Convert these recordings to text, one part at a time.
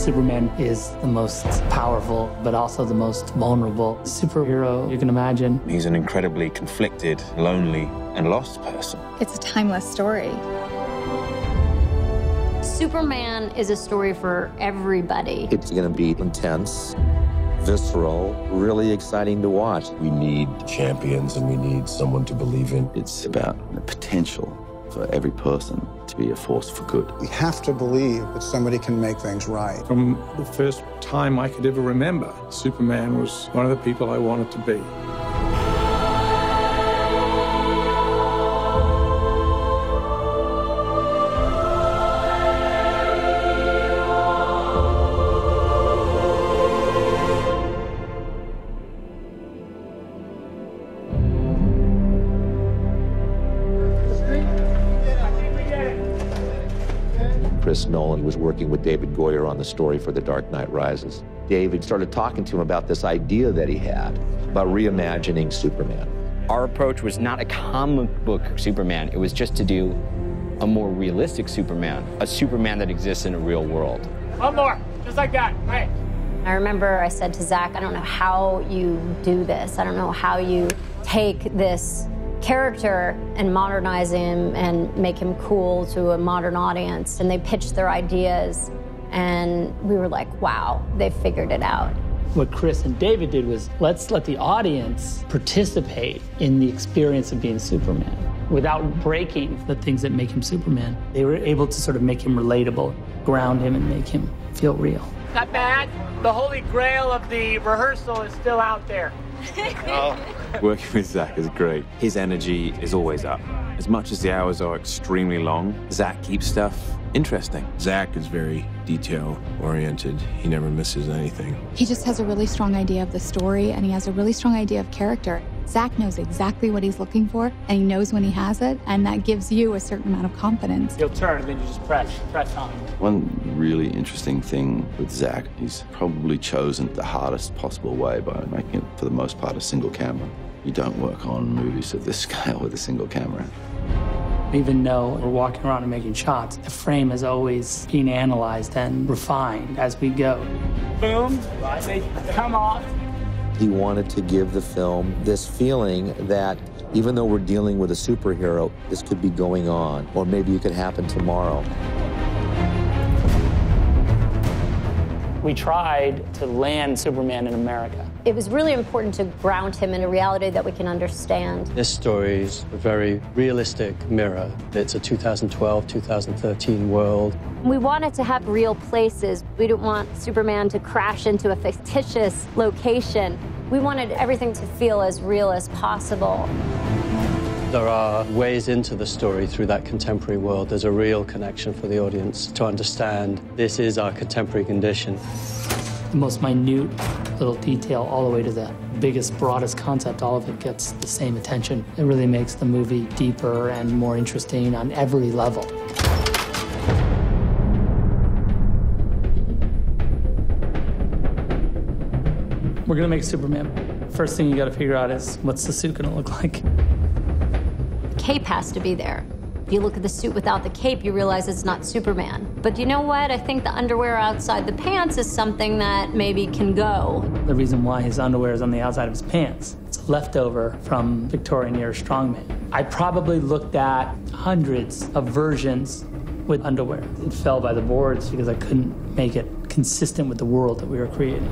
Superman is the most powerful, but also the most vulnerable superhero you can imagine. He's an incredibly conflicted, lonely, and lost person. It's a timeless story. Superman is a story for everybody. It's going to be intense, visceral, really exciting to watch. We need champions and we need someone to believe in. It's about the potential for every person to be a force for good. We have to believe that somebody can make things right. From the first time I could ever remember, Superman was one of the people I wanted to be. Chris Nolan was working with David Goyer on the story for The Dark Knight Rises. David started talking to him about this idea that he had about reimagining Superman. Our approach was not a comic book Superman. It was just to do a more realistic Superman, a Superman that exists in a real world. One more, just like that, right. I remember I said to Zach, I don't know how you do this. I don't know how you take this character and modernize him and make him cool to a modern audience. And they pitched their ideas, and we were like, wow, they figured it out. What Chris and David did was, let's let the audience participate in the experience of being Superman without breaking the things that make him Superman. They were able to sort of make him relatable, ground him, and make him feel real. Not bad. The holy grail of the rehearsal is still out there. Working with Zach is great. His energy is always up. As much as the hours are extremely long, Zach keeps stuff interesting. Zach is very detail-oriented. He never misses anything. He just has a really strong idea of the story, and he has a really strong idea of character. Zach knows exactly what he's looking for, and he knows when he has it, and that gives you a certain amount of confidence. You'll turn, and then you just press on. One really interesting thing with Zach, he's probably chosen the hardest possible way by making it, for the most part, a single camera. You don't work on movies of this scale with a single camera. Even though we're walking around and making shots, the frame is always being analyzed and refined as we go. Boom, they come off. He wanted to give the film this feeling that even though we're dealing with a superhero, this could be going on, or maybe it could happen tomorrow. We tried to land Superman in America. It was really important to ground him in a reality that we can understand. This story is a very realistic mirror. It's a 2012, 2013 world. We wanted to have real places. We didn't want Superman to crash into a fictitious location. We wanted everything to feel as real as possible. There are ways into the story through that contemporary world. There's a real connection for the audience to understand this is our contemporary condition. The most minute little detail all the way to the biggest, broadest concept, all of it gets the same attention. It really makes the movie deeper and more interesting on every level. We're gonna make Superman. First thing you gotta figure out is, what's the suit gonna look like? The cape has to be there. If you look at the suit without the cape, you realize it's not Superman. But you know what? I think the underwear outside the pants is something that maybe can go. The reason why his underwear is on the outside of his pants, it's a leftover from Victorian era strongman. I probably looked at hundreds of versions with underwear. It fell by the boards because I couldn't make it consistent with the world that we were creating.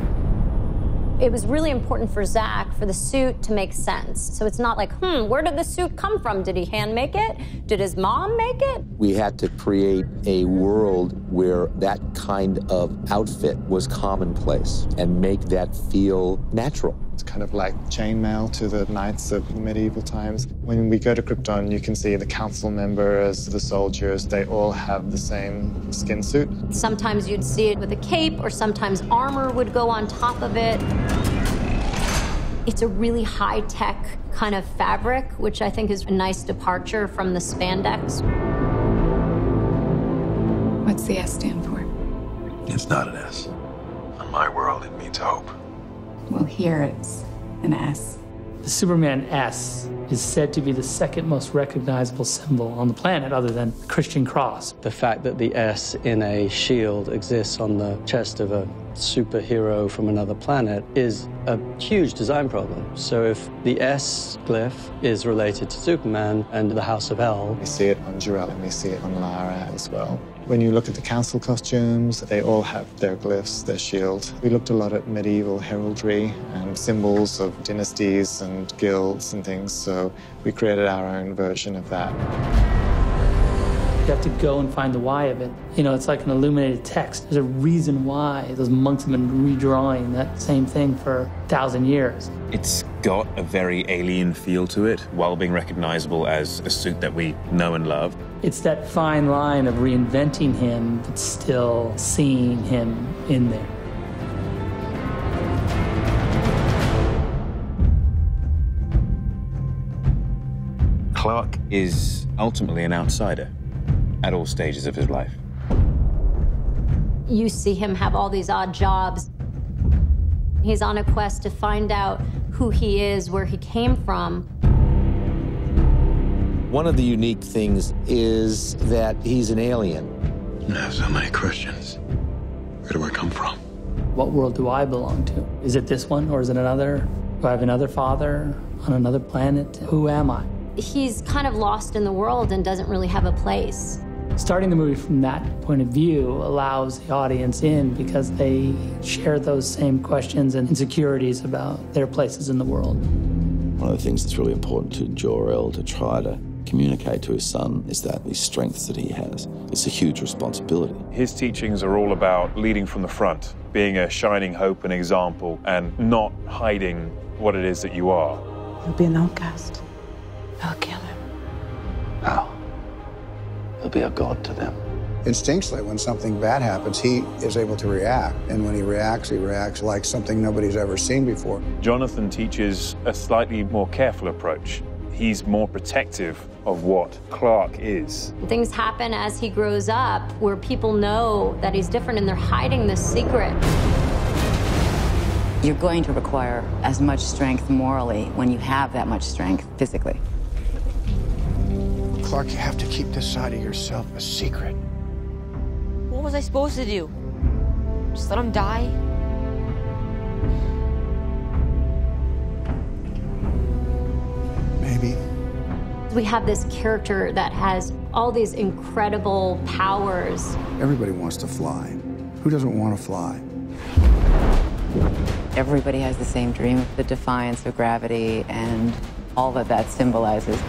It was really important for Zach for the suit to make sense. So it's not like, where did the suit come from? Did he hand make it? Did his mom make it? We had to create a world where that kind of outfit was commonplace and make that feel natural. It's kind of like chainmail to the knights of medieval times. When we go to Krypton, you can see the council members, the soldiers, they all have the same skin suit. Sometimes you'd see it with a cape, or sometimes armor would go on top of it. It's a really high-tech kind of fabric, which I think is a nice departure from the spandex. What's the S stand for? It's not an S. In my world, it means hope. Well, here it's an S. The Superman S is said to be the second most recognizable symbol on the planet other than the Christian cross. The fact that the S in a shield exists on the chest of a superhero from another planet is a huge design problem. So if the S glyph is related to Superman and the House of El, we see it on Jor-El and we see it on Lara as well. When you look at the council costumes, they all have their glyphs, their shield. We looked a lot at medieval heraldry and symbols of dynasties and guilds and things, so we created our own version of that. You have to go and find the why of it. You know, it's like an illuminated text. There's a reason why those monks have been redrawing that same thing for 1,000 years. It's got a very alien feel to it, while being recognizable as a suit that we know and love. It's that fine line of reinventing him, but still seeing him in there. Clark is ultimately an outsider at all stages of his life. You see him have all these odd jobs. He's on a quest to find out who he is, where he came from. One of the unique things is that he's an alien. I have so many questions. Where do I come from? What world do I belong to? Is it this one or is it another? Do I have another father on another planet? Who am I? He's kind of lost in the world and doesn't really have a place. Starting the movie from that point of view allows the audience in because they share those same questions and insecurities about their places in the world. One of the things that's really important to Jor-El to try to communicate to his son is that these strengths that he has. It's a huge responsibility. His teachings are all about leading from the front, being a shining hope and example, and not hiding what it is that you are. He'll be an outcast. I'll kill him. How? He'll be a god to them. Instinctually, when something bad happens, he is able to react. And when he reacts like something nobody's ever seen before. Jonathan teaches a slightly more careful approach. He's more protective of what Clark is. Things happen as he grows up where people know that he's different and they're hiding this secret. You're going to require as much strength morally when you have that much strength physically. Clark, you have to keep this side of yourself a secret. What was I supposed to do? Just let him die? Maybe. We have this character that has all these incredible powers. Everybody wants to fly. Who doesn't want to fly? Everybody has the same dream of the defiance of gravity and all that that symbolizes.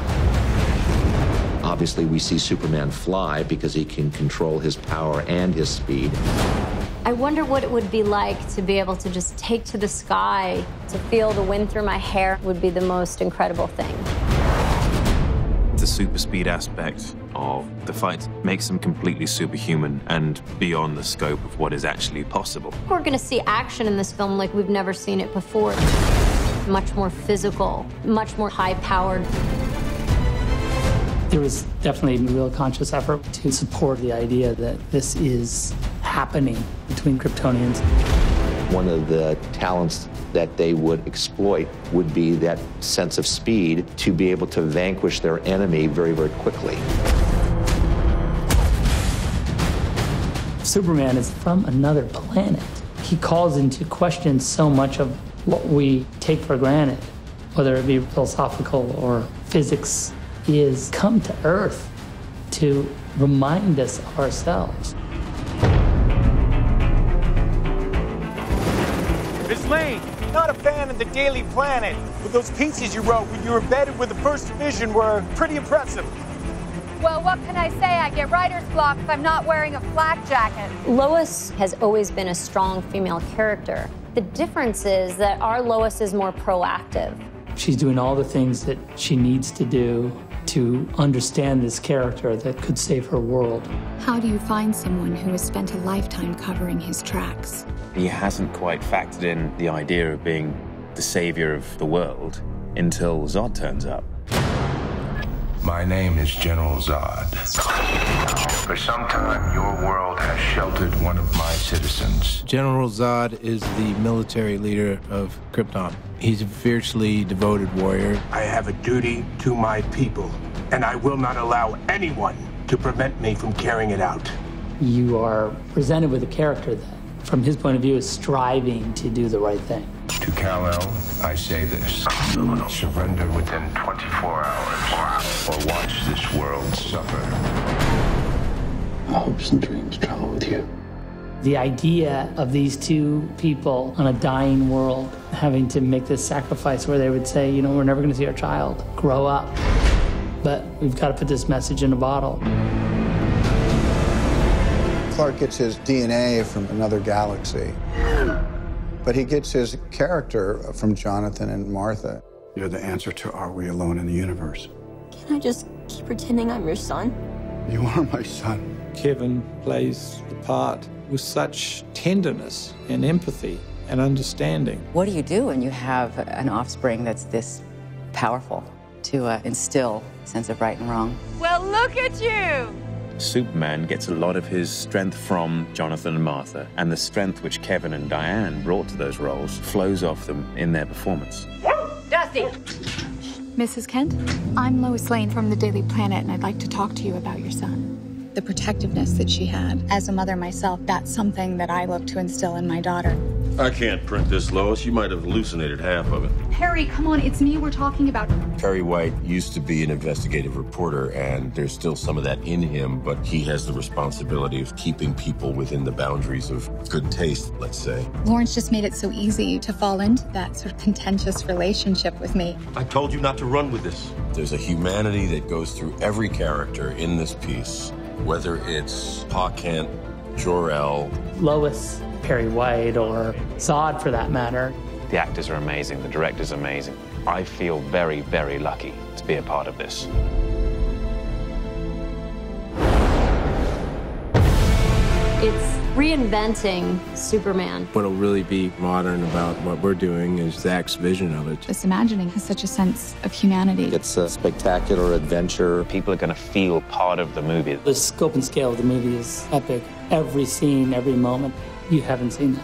Obviously, we see Superman fly because he can control his power and his speed. I wonder what it would be like to be able to just take to the sky, to feel the wind through my hair would be the most incredible thing. The super speed aspect of the fight makes them completely superhuman and beyond the scope of what is actually possible. We're going to see action in this film like we've never seen it before. Much more physical, much more high-powered. There was definitely a real conscious effort to support the idea that this is happening between Kryptonians. One of the talents that they would exploit would be that sense of speed to be able to vanquish their enemy very, very quickly. Superman is from another planet. He calls into question so much of what we take for granted, whether it be philosophical or physics. He has come to Earth to remind us of ourselves. Miss Lane, not a fan of the Daily Planet, but those pieces you wrote when you were embedded with the First Division were pretty impressive. Well, what can I say? I get writer's block if I'm not wearing a flak jacket. Lois has always been a strong female character. The difference is that our Lois is more proactive. She's doing all the things that she needs to do to understand this character that could save her world. How do you find someone who has spent a lifetime covering his tracks? He hasn't quite factored in the idea of being the savior of the world until Zod turns up. My name is General Zod. For some time, your world has sheltered one of my citizens. General Zod is the military leader of Krypton. He's a fiercely devoted warrior. I have a duty to my people, and I will not allow anyone to prevent me from carrying it out. You are presented with a character that, from his point of view, is striving to do the right thing. To Kal-El, I say this. Surrender within 24 hours, or watch this world suffer. My hopes and dreams travel with you. The idea of these two people on a dying world having to make this sacrifice where they would say, you know, we're never going to see our child grow up, but we've got to put this message in a bottle. Clark gets his DNA from another galaxy, but he gets his character from Jonathan and Martha. You're the answer to Are We Alone in the Universe? Can I just keep pretending I'm your son? You are my son. Kevin plays the part with such tenderness and empathy and understanding. What do you do when you have an offspring that's this powerful to instill a sense of right and wrong? Well, look at you! Superman gets a lot of his strength from Jonathan and Martha, and the strength which Kevin and Diane brought to those roles flows off them in their performance. Dusty! Mrs. Kent, I'm Lois Lane from the Daily Planet, and I'd like to talk to you about your son. The protectiveness that she had. As a mother myself, that's something that I look to instill in my daughter. I can't print this, Lois. You might have hallucinated half of it. Harry, come on, it's me we're talking about. Perry White used to be an investigative reporter, and there's still some of that in him, but he has the responsibility of keeping people within the boundaries of good taste, let's say. Lawrence just made it so easy to fall into that sort of contentious relationship with me. I told you not to run with this. There's a humanity that goes through every character in this piece, whether it's Pa Kent, Jor-El, Lois, Perry White, or Zod for that matter. The actors are amazing, the director's amazing. I feel very, very lucky to be a part of this. It's reinventing Superman. What'll really be modern about what we're doing is Zach's vision of it. This imagining has such a sense of humanity. It's a spectacular adventure. People are going to feel part of the movie. The scope and scale of the movie is epic. Every scene, every moment, you haven't seen that.